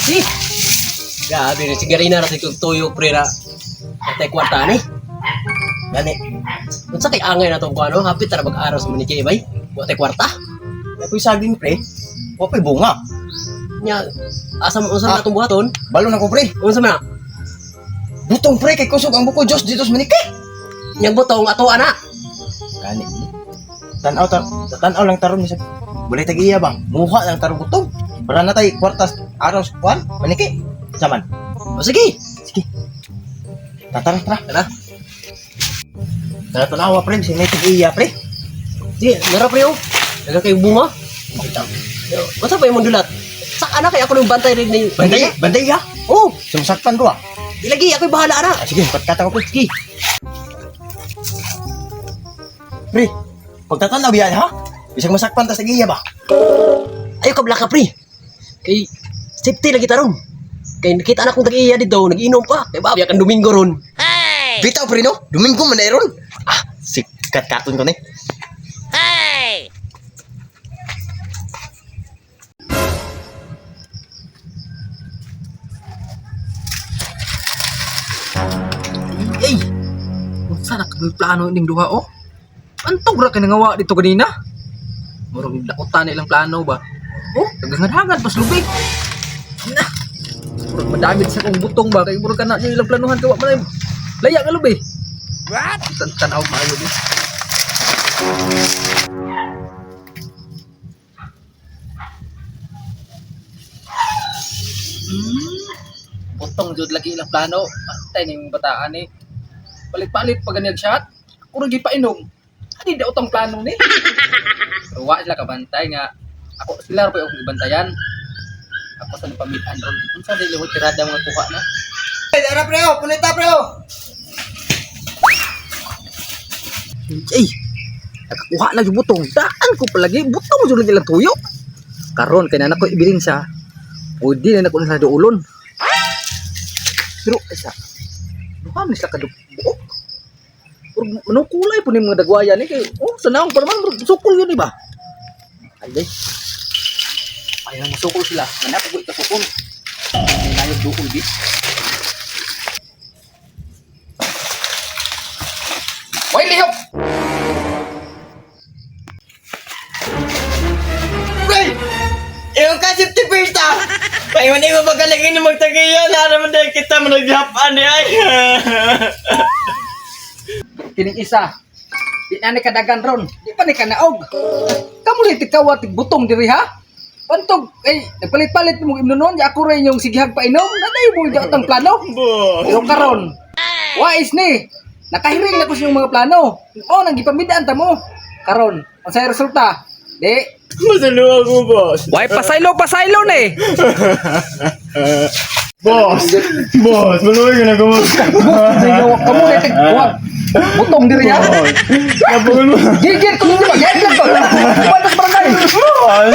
Si. Grabe na sigarina na itong tuyo pre na. Tay kwarta ni. Gani. Unsa kay angay na tong kuano, hapit ra mag-araw sa maniki bay. Wa tay kwarta. Ako'y saging pre. Wapoy bunga. Nya asa mo unsa natong buhaton? Balon ako pre. Unsa man? Butong pre kay kusog ang buko Diyos dito sa maniki. Yang butong ato ana. Gani. Tanaw lang taron ni sa. Bulay tag-iya ba? Muha lang taron butong. Para na tay kwartas araw sa kuan, maniki. Saman. O sige. Sige. Tara. Tara. Tara tanawa pre, si may tag-iya pre. Sige, nara pre oh. Daga kay bunga. Makita. Unsa pa imong dulat? Sa ana kay ako nang bantay rin ni Banday ya. Oh, Sumasakpan ko ah. ilagi ako'y bahala ana. Sige, katkata ko pre. Sige. Pre, pagtatanaw yan ha? Isang masakpan tas tag-iya ba? Ayo ka blaka pre. Kay safety lagi taron. Kay nakita anak kong tag-iya dito, nag-inom pa. Kay babi kan Domingo ron. Bitaw pre no? Domingo man na ron. Ah, sikat katon ko ni. Ay! Unsa na kami plano ning duha oh? Antog ra kay nangawa dito kanina. Murag dakutan nilang plano ba? Oh, naghangan pas lubig. Na. Murag madamit sa kong butong ba kay murag kana ilang planuhan kawa man laya ka lubi. What? Tanaw maayo ni. Butong jud lagi ilang plano. Antay ning bataan ni. Palit-palit pag ganyan shot. Murag gipainom. Hindi daw tong plano ni. Pero wa sila kabantay nga ako sila pa yung bantayan. Ako sa pamitan ron. Unsa dili mo tirada mga kuha na. Ay, dara pre oh, punita pre oh. Ay. Nakakuha na yung butong. Daan ko palagi butong jud lagi lang tuyo. Karon kay na ko ibilin sa pwede na ko na doulon. Pero isa. Duha ni sa kadugbuok. Manong kulay po ni mga dagwaya ni kay oh sanang pa naman sukol yun iba. Ay. Ay nang sukol sila. Nga ko ito sukol. Hindi na yung dukol di. Hoy lihok. Pre! Yung ka 50 pirta! Kaya man mo magalagin ni magtagiyan, naman dahil kita managlapan ni ay. Kining isa. Di na ni kadagan ron. Di pa ni kanaog. Kamu ni tikawa butong diri ha? Pantog ay nagpalit-palit mo imnonon ya ako rin yung sighag pa inom. Naday mo datang plano. Pero karon. Wais ni. Nakahiring na ko sa mga plano. Oh, nang gipamidaan ta mo. Karon, ang sa resulta. Di. Masaluwa ko, boss. Why pasaylo ni. Boss, maluwa ka na kumusta. Kamu ni tikawa butong diri ha? Napagod mo. Gigit ko nito ba? Gigit ko. Patas barangay. Boss!